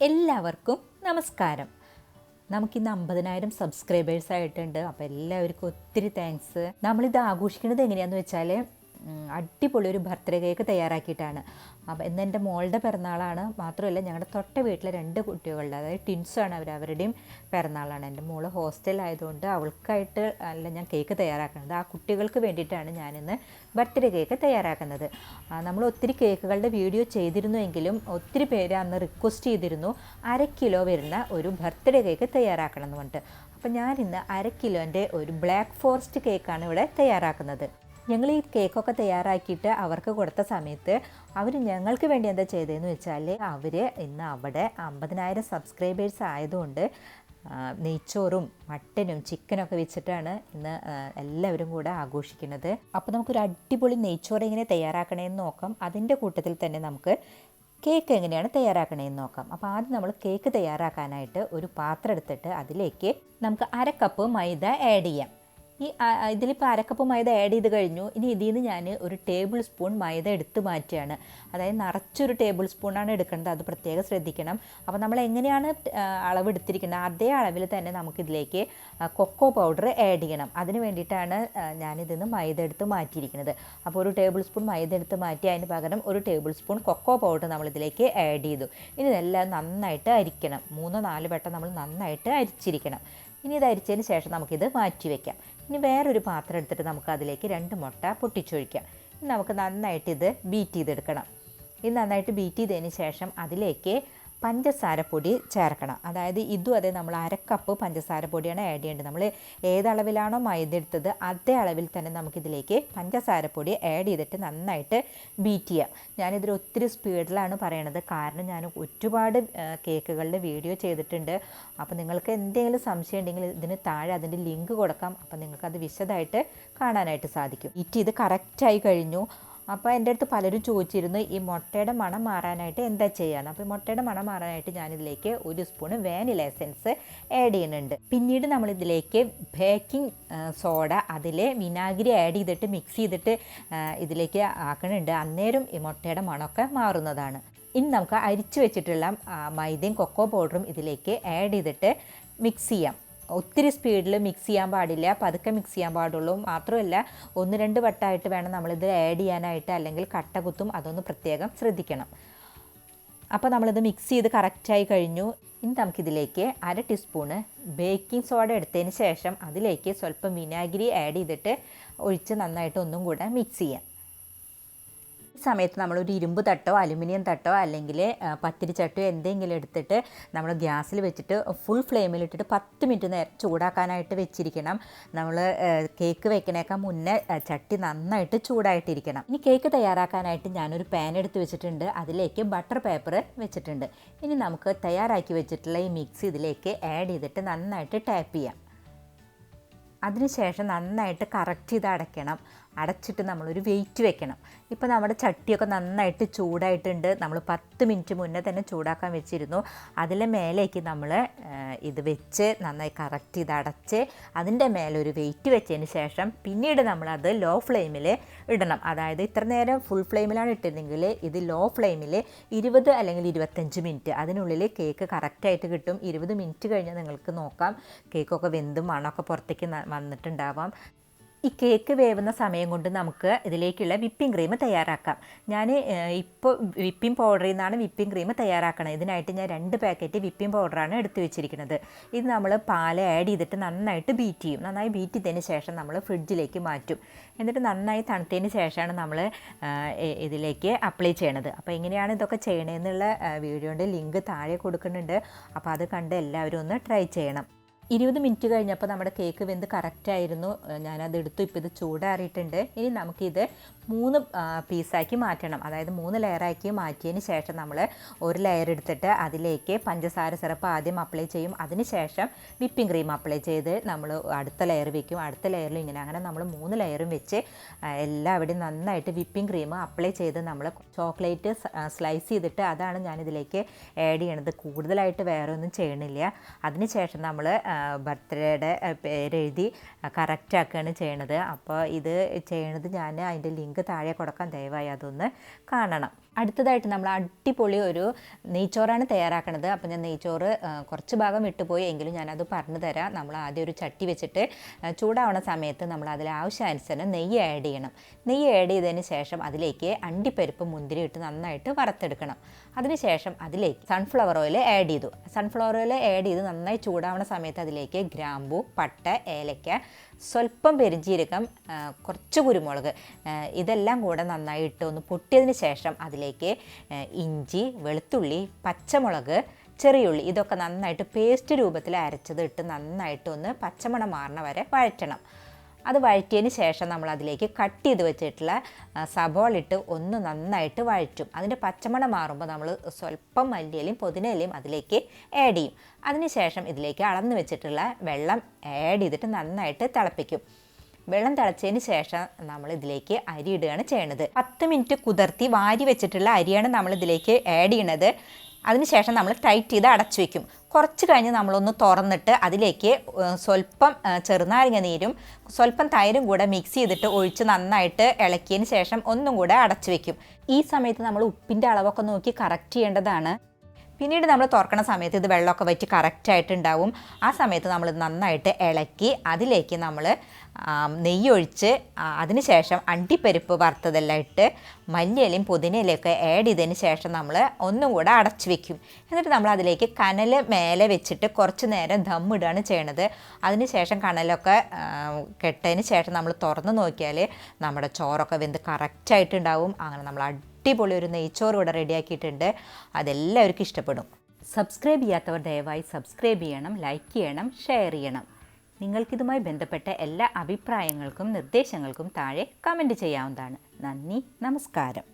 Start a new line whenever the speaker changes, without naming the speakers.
എല്ലാവർക്കും നമസ്കാരം. നമുക്കിന്ന് 50,000 സബ്സ്ക്രൈബേഴ്സ് ആയിട്ടുണ്ട്. അപ്പോൾ എല്ലാവർക്കും ഒത്തിരി താങ്ക്സ്. നമ്മളിത് ആഘോഷിക്കുന്നത് എങ്ങനെയാണെന്ന് വെച്ചാൽ അടിപൊളി ഒരു ബർത്ത്ഡേ കേക്ക് തയ്യാറാക്കിയിട്ടാണ്. അപ്പോൾ ഇന്ന് എൻ്റെ മോളുടെ പിറന്നാളാണ്. മാത്രമല്ല ഞങ്ങളുടെ തൊട്ട വീട്ടിലെ 2 കുട്ടികളുടെ, അതായത് ട്വിൻസാണ് അവരുടെയും പിറന്നാളാണ്. എൻ്റെ മോള് ഹോസ്റ്റലായതുകൊണ്ട് അവൾക്കായിട്ട് അല്ല ഞാൻ കേക്ക് തയ്യാറാക്കുന്നത്, ആ കുട്ടികൾക്ക് വേണ്ടിയിട്ടാണ് ഞാനിന്ന് ബർത്ത്ഡേ കേക്ക് തയ്യാറാക്കുന്നത്. നമ്മൾ ഒത്തിരി കേക്കുകളുടെ വീഡിയോ ചെയ്തിരുന്നുവെങ്കിലും ഒത്തിരി പേര് അന്ന് റിക്വസ്റ്റ് ചെയ്തിരുന്നു 1/2 കിലോ വരുന്ന ഒരു ബർത്ത്ഡേ കേക്ക് തയ്യാറാക്കണം എന്ന് പറഞ്ഞിട്ട്. അപ്പോൾ ഞാനിന്ന് 1/2 കിലോൻ്റെ ഒരു ബ്ലാക്ക് ഫോറസ്റ്റ് കേക്കാണ് ഇവിടെ തയ്യാറാക്കുന്നത്. ഞങ്ങൾ ഈ കേക്കൊക്കെ തയ്യാറാക്കിയിട്ട് അവർക്ക് കൊടുത്ത സമയത്ത് അവർ ഞങ്ങൾക്ക് വേണ്ടി എന്താ ചെയ്തതെന്ന് വെച്ചാൽ, അവർ ഇന്ന് അവിടെ 50,000 സബ്സ്ക്രൈബേഴ്സ് ആയതുകൊണ്ട് നെയ്ച്ചോറും മട്ടനും ചിക്കനൊക്കെ വെച്ചിട്ടാണ് ഇന്ന് എല്ലാവരും കൂടെ ആഘോഷിക്കുന്നത്. അപ്പോൾ നമുക്കൊരു അടിപൊളി നെയ്ച്ചോറ് എങ്ങനെ തയ്യാറാക്കണമെന്ന് നോക്കാം. അതിൻ്റെ കൂട്ടത്തിൽ തന്നെ നമുക്ക് കേക്ക് എങ്ങനെയാണ് തയ്യാറാക്കണമെന്ന് നോക്കാം. അപ്പോൾ ആദ്യം നമ്മൾ കേക്ക് തയ്യാറാക്കാനായിട്ട് ഒരു പാത്രം എടുത്തിട്ട് അതിലേക്ക് നമുക്ക് 1/2 കപ്പ് മൈദ ആഡ് ചെയ്യാം. ഇതിലിപ്പോൾ 1/2 കപ്പ് മൈദ ആഡ് ചെയ്ത് കഴിഞ്ഞു. ഇനി ഇതിൽ നിന്ന് ഞാൻ ഒരു ടേബിൾ സ്പൂൺ മൈദ എടുത്ത് മാറ്റുകയാണ്. അതായത് നിറച്ചൊരു ടേബിൾ സ്പൂണാണ് എടുക്കേണ്ടത്, അത് പ്രത്യേകം ശ്രദ്ധിക്കണം. അപ്പോൾ നമ്മൾ എങ്ങനെയാണ് അളവ് എടുത്തിരിക്കുന്നത് അതേ അളവിൽ തന്നെ നമുക്കിതിലേക്ക് കൊക്കോ പൗഡർ ആഡ് ചെയ്യണം. അതിന് വേണ്ടിയിട്ടാണ് ഞാനിതിൽ നിന്ന് മൈദ എടുത്ത് മാറ്റിയിരിക്കുന്നത്. അപ്പോൾ ഒരു ടേബിൾ സ്പൂൺ മൈദ എടുത്ത് മാറ്റി അതിന് പകരം ഒരു ടേബിൾ സ്പൂൺ കൊക്കോ പൗഡർ നമ്മളിതിലേക്ക് ആഡ് ചെയ്തു. ഇനി ഇതെല്ലാം നന്നായിട്ട് അരിക്കണം. 3-4 വട്ടം നമ്മൾ നന്നായിട്ട് അരിച്ചിരിക്കണം. ഇനി ഇത് അരിച്ചതിന് ശേഷം നമുക്കിത് മാറ്റി വയ്ക്കാം. ഇനി വേറൊരു പാത്രം എടുത്തിട്ട് നമുക്ക് അതിലേക്ക് 2 മുട്ട പൊട്ടിച്ചൊഴിക്കാം. ഇനി നമുക്ക് നന്നായിട്ട് ഇത് ബീറ്റ് ചെയ്തെടുക്കണം. ഇത് നന്നായിട്ട് ബീറ്റ് ചെയ്തതിന് ശേഷം അതിലേക്ക് പഞ്ചസാരപ്പൊടി ചേർക്കണം. അതായത് ഇതും അതേ നമ്മൾ 1/2 കപ്പ് പഞ്ചസാരപ്പൊടിയാണ് ആഡ് ചെയ്യേണ്ടത്. നമ്മൾ ഏതളവിലാണോ മൈദ എടുത്തത് അതേ അളവിൽ തന്നെ നമുക്കിതിലേക്ക് പഞ്ചസാരപ്പൊടി ആഡ് ചെയ്തിട്ട് നന്നായിട്ട് ബീറ്റ് ചെയ്യാം. ഞാനിതിൽ ഒത്തിരി സ്പീഡിലാണ് പറയണത്, കാരണം ഞാൻ ഒരുപാട് കേക്കുകളുടെ വീഡിയോ ചെയ്തിട്ടുണ്ട്. അപ്പോൾ നിങ്ങൾക്ക് എന്തെങ്കിലും സംശയം ഉണ്ടെങ്കിൽ ഇതിന് താഴെ അതിൻ്റെ ലിങ്ക് കൊടുക്കാം. അപ്പോൾ നിങ്ങൾക്കത് വിശദമായിട്ട് കാണാനായിട്ട് സാധിക്കും. ഇത് കറക്റ്റായി കഴിഞ്ഞു. അപ്പോൾ എൻ്റെ അടുത്ത് പലരും ചോദിച്ചിരുന്നു ഈ മുട്ടയുടെ മണം മാറാനായിട്ട് എന്താ ചെയ്യാന്ന്. അപ്പോൾ മുട്ടയുടെ മണം മാറാനായിട്ട് ഞാനിതിലേക്ക് 1 സ്പൂൺ വാനില എസൻസ് ആഡ് ചെയ്യുന്നുണ്ട്. പിന്നീട് നമ്മളിതിലേക്ക് ബേക്കിംഗ് സോഡ, അതിൽ വിനാഗിരി ആഡ് ചെയ്തിട്ട് മിക്സ് ചെയ്തിട്ട് ഇതിലേക്ക് ആക്കണുണ്ട്. അന്നേരം ഈ മുട്ടയുടെ മണമൊക്കെ മാറുന്നതാണ്. ഇനി നമുക്ക് അരിച്ചു വെച്ചിട്ടുള്ള മൈദയും കൊക്കോ പൗഡറും ഇതിലേക്ക് ആഡ് ചെയ്തിട്ട് മിക്സ് ചെയ്യാം. ഒത്തിരി സ്പീഡിൽ മിക്സ് ചെയ്യാൻ പാടില്ല, പതുക്കെ മിക്സ് ചെയ്യാൻ പാടുള്ളൂ. മാത്രമല്ല 1-2 വട്ടമായിട്ട് വേണം നമ്മളിത് ആഡ് ചെയ്യാനായിട്ട്, അല്ലെങ്കിൽ കട്ട കുത്തും. അതൊന്ന് പ്രത്യേകം ശ്രദ്ധിക്കണം. അപ്പോൾ നമ്മളിത് മിക്സ് ചെയ്ത് കറക്റ്റായി കഴിഞ്ഞു. ഇനി നമുക്കിതിലേക്ക് 1/2 ടീസ്പൂണ് ബേക്കിംഗ് സോഡ എടുത്തതിന് ശേഷം അതിലേക്ക് സ്വല്പം വിനാഗിരി ആഡ് ചെയ്തിട്ട് ഒഴിച്ച് നന്നായിട്ട് ഒന്നും കൂടെ മിക്സ് ചെയ്യാം. സമയത്ത് നമ്മളൊരു ഇരുമ്പ് തട്ടോ അലുമിനിയം തട്ടോ അല്ലെങ്കിൽ പത്തിരി ചട്ടോ എന്തെങ്കിലും എടുത്തിട്ട് നമ്മൾ ഗ്യാസിൽ വെച്ചിട്ട് ഫുൾ ഫ്ലെയിമിലിട്ടിട്ട് 10 മിനിറ്റ് നേരം ചൂടാക്കാനായിട്ട് വെച്ചിരിക്കണം. നമ്മൾ കേക്ക് വെക്കണേക്കാൾ മുന്നേ ചട്ടി നന്നായിട്ട് ചൂടായിട്ടിരിക്കണം. ഇനി കേക്ക് തയ്യാറാക്കാനായിട്ട് ഞാനൊരു പാൻ എടുത്ത് വെച്ചിട്ടുണ്ട്. അതിലേക്ക് ബട്ടർ പേപ്പർ വെച്ചിട്ടുണ്ട്. ഇനി നമുക്ക് തയ്യാറാക്കി വെച്ചിട്ടുള്ള ഈ മിക്സ് ഇതിലേക്ക് ആഡ് ചെയ്തിട്ട് നന്നായിട്ട് ടാപ്പ് ചെയ്യാം. അതിനുശേഷം നന്നായിട്ട് കറക്റ്റ് ചെയ്ത് അടയ്ക്കണം. അടച്ചിട്ട് നമ്മളൊരു വെയിറ്റ് വെക്കണം. ഇപ്പോൾ നമ്മുടെ ചട്ടിയൊക്കെ നന്നായിട്ട് ചൂടായിട്ടുണ്ട്. നമ്മൾ 10 മിനിറ്റ് മുന്നേ തന്നെ ചൂടാക്കാൻ വെച്ചിരുന്നു. അതിലെ മേലേക്ക് നമ്മൾ ഇത് വെച്ച് നന്നായി കറക്റ്റ് ചെയ്ത് അടച്ച് അതിൻ്റെ മേലെ ഒരു വെയിറ്റ് വെച്ചതിന് ശേഷം പിന്നീട് നമ്മളത് ലോ ഫ്ലെയിമിൽ ഇടണം. അതായത് ഇത്ര നേരം ഫുൾ ഫ്ലെയിമിലാണ് ഇട്ടിരുന്നെങ്കിൽ ഇത് ലോ ഫ്ലെയിമിൽ 20 അല്ലെങ്കിൽ 25 മിനിറ്റ് അതിനുള്ളിൽ കേക്ക് കറക്റ്റായിട്ട് കിട്ടും. 20 മിനിറ്റ് കഴിഞ്ഞാൽ നിങ്ങൾക്ക് നോക്കാം കേക്കൊക്കെ വെന്തും മണമൊക്കെ പുറത്തേക്ക് വന്നിട്ടുണ്ടാവാം. ഈ കേക്ക് വേവുന്ന സമയം കൊണ്ട് നമുക്ക് ഇതിലേക്കുള്ള വിപ്പിംഗ് ക്രീം തയ്യാറാക്കാം. ഞാൻ ഇപ്പോൾ വിപ്പിംഗ് പൗഡറിൽ നിന്നാണ് വിപ്പിംഗ് ക്രീം തയ്യാറാക്കുന്നത്. ഇതിനായിട്ട് ഞാൻ 2 പാക്കറ്റ് വിപ്പിംഗ് പൗഡറാണ് എടുത്ത് വെച്ചിരിക്കുന്നത്. ഇത് നമ്മൾ പാല് ആഡ് ചെയ്തിട്ട് നന്നായിട്ട് ബീറ്റ് ചെയ്യും. നന്നായി ബീറ്റ് ചെയ്തതിന് ശേഷം നമ്മൾ ഫ്രിഡ്ജിലേക്ക് മാറ്റും. എന്നിട്ട് നന്നായി തണുത്തതിന് ശേഷമാണ് നമ്മൾ ഇതിലേക്ക് അപ്ലൈ ചെയ്യണത്. അപ്പോൾ എങ്ങനെയാണ് ഇതൊക്കെ ചെയ്യണമെന്നുള്ള വീഡിയോൻ്റെ ലിങ്ക് താഴെ കൊടുക്കുന്നുണ്ട്. അപ്പോൾ അത് കണ്ട് എല്ലാവരും ഒന്ന് ട്രൈ ചെയ്യണം. 20 മിനിറ്റ് കഴിഞ്ഞപ്പോൾ നമ്മുടെ കേക്ക് വെന്ത് കറക്റ്റായിരുന്നു. ഞാനത് എടുത്തു. ഇപ്പോൾ ഇത് ചൂടാറിയിട്ടുണ്ട്. ഇനി നമുക്കിത് 3 പീസാക്കി മാറ്റണം. അതായത് 3 ലെയറാക്കി മാറ്റിയതിന് ശേഷം നമ്മൾ ഒരു ലെയർ എടുത്തിട്ട് അതിലേക്ക് പഞ്ചസാര സിറപ്പ് ആദ്യം അപ്ലൈ ചെയ്യും. അതിന് ശേഷം വിപ്പിംഗ് ക്രീം അപ്ലൈ ചെയ്ത് നമ്മൾ അടുത്ത ലെയർ വെക്കും. അടുത്ത ലെയറിൽ അങ്ങനെ നമ്മൾ 3 ലെയറും വെച്ച് എല്ലാവിടെയും നന്നായിട്ട് വിപ്പിംഗ് ക്രീം അപ്ലൈ ചെയ്ത് നമ്മൾ ചോക്ലേറ്റ് സ്ലൈസ് ചെയ്തിട്ട് അതാണ് ഞാനിതിലേക്ക് ആഡ് ചെയ്യണത്. കൂടുതലായിട്ട് വേറെ ഒന്നും ചെയ്യണില്ല. അതിന് ശേഷം നമ്മൾ ബർത്ത്ഡേയുടെ പേരെഴുതി കറക്റ്റാക്കുകയാണ് ചെയ്യണത്. അപ്പോൾ ഇത് ചെയ്യണത് ഞാൻ അതിൻ്റെ ലിങ്ക് താഴെ കൊടുക്കാൻ, ദയവായി അതൊന്ന് കാണണം. അടുത്തതായിട്ട് നമ്മൾ അടിപൊളി ഒരു നെയ്ച്ചോറാണ് തയ്യാറാക്കുന്നത്. അപ്പോൾ ഞാൻ നെയ്ച്ചോറ് കുറച്ച് ഭാഗം വിട്ടുപോയി എങ്കിലും ഞാനത് പറഞ്ഞു തരാം. നമ്മൾ ആദ്യം ഒരു ചട്ടി വെച്ചിട്ട് ചൂടാവണ സമയത്ത് നമ്മൾ അതിൽ ആവശ്യാനുസരണം നെയ്യ് ആഡ് ചെയ്യണം. നെയ്യ് ആഡ് ചെയ്തതിന് ശേഷം അതിലേക്ക് അണ്ടിപ്പരിപ്പ് മുന്തിരി ഇട്ട് നന്നായിട്ട് വറുത്തെടുക്കണം. അതിനുശേഷം അതിലേക്ക് സൺഫ്ലവർ ഓയിൽ ആഡ് ചെയ്തു. സൺഫ്ലവർ ഓയിൽ ആഡ് ചെയ്ത് നന്നായി ചൂടാവണ സമയത്ത് അതിലേക്ക് ഗ്രാമ്പൂ, പട്ട, ഏലക്ക, സ്വല്പം പെരിഞ്ജീരകം, കുറച്ച് കുരുമുളക്, ഇതെല്ലാം കൂടെ നന്നായി ഇട്ട് ഒന്ന് പൊട്ടിയതിന് ശേഷം അതിലേക്ക് ഇഞ്ചി, വെളുത്തുള്ളി, പച്ചമുളക്, ചെറിയുള്ളി ഇതൊക്കെ നന്നായിട്ട് പേസ്റ്റ് രൂപത്തിൽ അരച്ചത് ഇട്ട് നന്നായിട്ട് ഒന്ന് പച്ചമണം മാറണ വരെ വഴറ്റണം. അത് വഴറ്റിയതിന് ശേഷം നമ്മൾ അതിലേക്ക് കട്ട് ചെയ്ത് വെച്ചിട്ടുള്ള സബോള ഇട്ട് ഒന്ന് നന്നായിട്ട് വഴറ്റും. അതിൻ്റെ പച്ചമണം മാറുമ്പോൾ നമ്മൾ സ്വല്പം മല്ലിയിലയും പുതിനയിലയും അതിലേക്ക് ആഡ് ചെയ്യും. അതിനുശേഷം ഇതിലേക്ക് അളന്ന് വെച്ചിട്ടുള്ള വെള്ളം ആഡ് ചെയ്തിട്ട് നന്നായിട്ട് തിളപ്പിക്കും. വെള്ളം തിളച്ചതിന് ശേഷം നമ്മൾ ഇതിലേക്ക് അരി ഇടുകയാണ് ചെയ്യണത്. 10 മിനിറ്റ് കുതിർത്തി വാരി വെച്ചിട്ടുള്ള അരിയാണ് നമ്മൾ ഇതിലേക്ക് ആഡ് ചെയ്യണത്. അതിനുശേഷം നമ്മൾ ടൈറ്റ് ചെയ്ത് അടച്ചു വയ്ക്കും. കുറച്ച് കഴിഞ്ഞ് നമ്മളൊന്ന് തുറന്നിട്ട് അതിലേക്ക് സ്വല്പം ചെറുനാരങ്ങ നീരും സ്വല്പം തൈരും കൂടെ മിക്സ് ചെയ്തിട്ട് ഒഴിച്ച് നന്നായിട്ട് ഇളക്കിയതിന് ശേഷം ഒന്നും കൂടെ അടച്ചു വയ്ക്കും. ഈ സമയത്ത് നമ്മൾ ഉപ്പിൻ്റെ അളവൊക്കെ നോക്കി കറക്റ്റ് ചെയ്യേണ്ടതാണ്. പിന്നീട് നമ്മൾ തുറക്കണ സമയത്ത് ഇത് വെള്ളമൊക്കെ വറ്റി കറക്റ്റായിട്ടുണ്ടാവും. ആ സമയത്ത് നമ്മൾ നന്നായിട്ട് ഇളക്കി അതിലേക്ക് നമ്മൾ നെയ്യൊഴിച്ച് അതിന് ശേഷം അണ്ടിപ്പരിപ്പ് വറുത്തതെല്ലാം ഇട്ട് മല്ലിയിലയും പുതിനയിലൊക്കെ ആഡ് ചെയ്തതിന് ശേഷം നമ്മൾ ഒന്നും കൂടെ അടച്ചു വെക്കും. എന്നിട്ട് നമ്മൾ അതിലേക്ക് കനൽ മേലെ വെച്ചിട്ട് കുറച്ച് നേരം ദമ്മിടുകയാണ് ചെയ്യണത്. അതിന് ശേഷം കനലൊക്കെ കെട്ടതിന് ശേഷം നമ്മൾ തുറന്ന് നോക്കിയാൽ നമ്മുടെ ചോറൊക്കെ വെന്ത് കറക്റ്റായിട്ടുണ്ടാവും. അങ്ങനെ നമ്മൾ അടിപൊളി ഒരു നെയ്ച്ചോറ് ഇവിടെ റെഡിയാക്കിയിട്ടുണ്ട്. അതെല്ലാവർക്കും ഇഷ്ടപ്പെടും. സബ്സ്ക്രൈബ് ചെയ്യാത്തവർ ദയവായി സബ്സ്ക്രൈബ് ചെയ്യണം, ലൈക്ക് ചെയ്യണം, ഷെയർ ചെയ്യണം. നിങ്ങൾക്കിതുമായി ബന്ധപ്പെട്ട എല്ലാ അഭിപ്രായങ്ങൾക്കും നിർദ്ദേശങ്ങൾക്കും താഴെ കമൻറ്റ് ചെയ്യാവുന്നതാണ്. നന്ദി, നമസ്കാരം.